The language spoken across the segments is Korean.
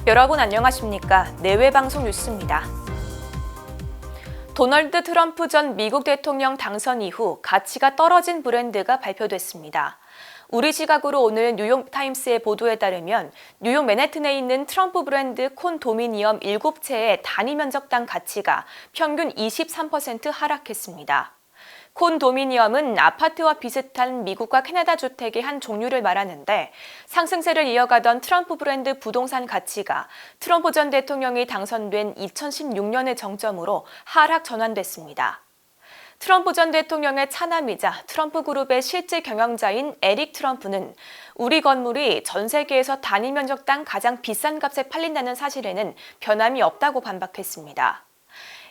여러분 안녕하십니까? 내외방송 뉴스입니다. 도널드 트럼프 전 미국 대통령 당선 이후 가치가 떨어진 브랜드가 발표됐습니다. 우리 시각으로 오늘 뉴욕타임스의 보도에 따르면 뉴욕 맨해튼에 있는 트럼프 브랜드 콘도미니엄 7채의 단위 면적당 가치가 평균 23% 하락했습니다. 콘도미니엄은 아파트와 비슷한 미국과 캐나다 주택의 한 종류를 말하는데 상승세를 이어가던 트럼프 브랜드 부동산 가치가 트럼프 전 대통령이 당선된 2016년의 정점으로 하락 전환됐습니다. 트럼프 전 대통령의 차남이자 트럼프 그룹의 실제 경영자인 에릭 트럼프는 우리 건물이 전 세계에서 단위 면적당 가장 비싼 값에 팔린다는 사실에는 변함이 없다고 반박했습니다.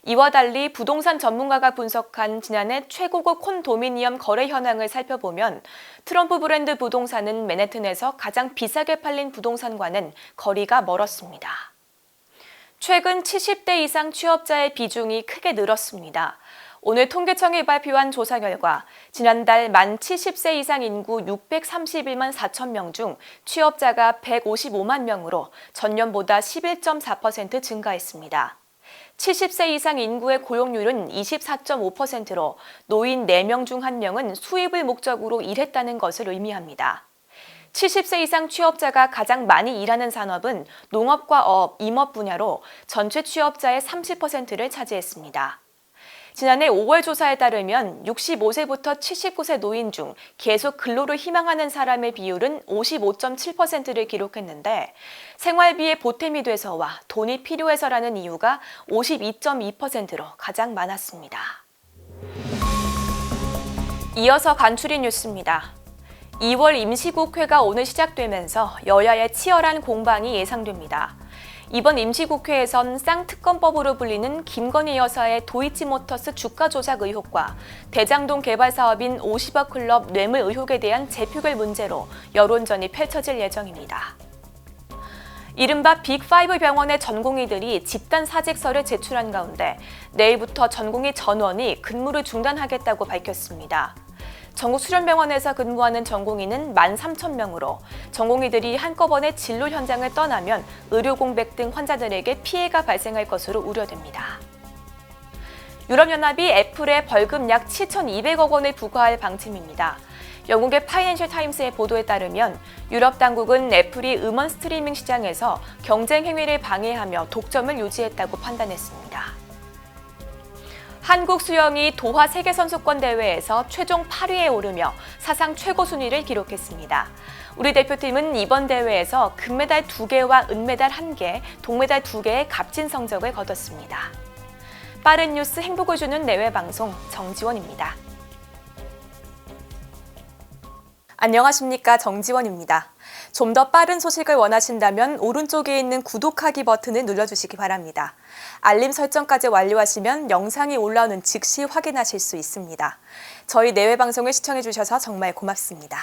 이와 달리 부동산 전문가가 분석한 지난해 최고급 콘도미니엄 거래 현황을 살펴보면 트럼프 브랜드 부동산은 맨해튼에서 가장 비싸게 팔린 부동산과는 거리가 멀었습니다. 최근 70대 이상 취업자의 비중이 크게 늘었습니다. 오늘 통계청이 발표한 조사 결과 지난달 만 70세 이상 인구 631만 4천 명 중 취업자가 155만 명으로 전년보다 11.4% 증가했습니다. 70세 이상 인구의 고용률은 24.5%로 노인 4명 중 1명은 수입을 목적으로 일했다는 것을 의미합니다. 70세 이상 취업자가 가장 많이 일하는 산업은 농업과 임업 분야로 전체 취업자의 30%를 차지했습니다. 지난해 5월 조사에 따르면 65세부터 79세 노인 중 계속 근로를 희망하는 사람의 비율은 55.7%를 기록했는데 생활비에 보탬이 돼서와 돈이 필요해서라는 이유가 52.2%로 가장 많았습니다. 이어서 간추린 뉴스입니다. 2월 임시국회가 오늘 시작되면서 여야의 치열한 공방이 예상됩니다. 이번 임시국회에선 쌍특검법으로 불리는 김건희 여사의 도이치모터스 주가 조작 의혹과 대장동 개발 사업인 50억 클럽 뇌물 의혹에 대한 재표결 문제로 여론전이 펼쳐질 예정입니다. 이른바 빅5 병원의 전공의들이 집단 사직서를 제출한 가운데 내일부터 전공의 전원이 근무를 중단하겠다고 밝혔습니다. 전국 수련병원에서 근무하는 전공의는 13,000명으로 전공의들이 한꺼번에 진료 현장을 떠나면 의료 공백 등 환자들에게 피해가 발생할 것으로 우려됩니다. 유럽연합이 애플에 벌금 약 7,200억 원을 부과할 방침입니다. 영국의 파이낸셜 타임스의 보도에 따르면 유럽 당국은 애플이 음원 스트리밍 시장에서 경쟁 행위를 방해하며 독점을 유지했다고 판단했습니다. 한국 수영이 도하 세계선수권대회에서 최종 8위에 오르며 사상 최고 순위를 기록했습니다. 우리 대표팀은 이번 대회에서 금메달 2개와 은메달 1개, 동메달 2개의 값진 성적을 거뒀습니다. 빠른 뉴스 행복을 주는 내외방송 정지원입니다. 안녕하십니까, 정지원입니다. 좀 더 빠른 소식을 원하신다면 오른쪽에 있는 구독하기 버튼을 눌러주시기 바랍니다. 알림 설정까지 완료하시면 영상이 올라오는 즉시 확인하실 수 있습니다. 저희 내외방송을 시청해주셔서 정말 고맙습니다.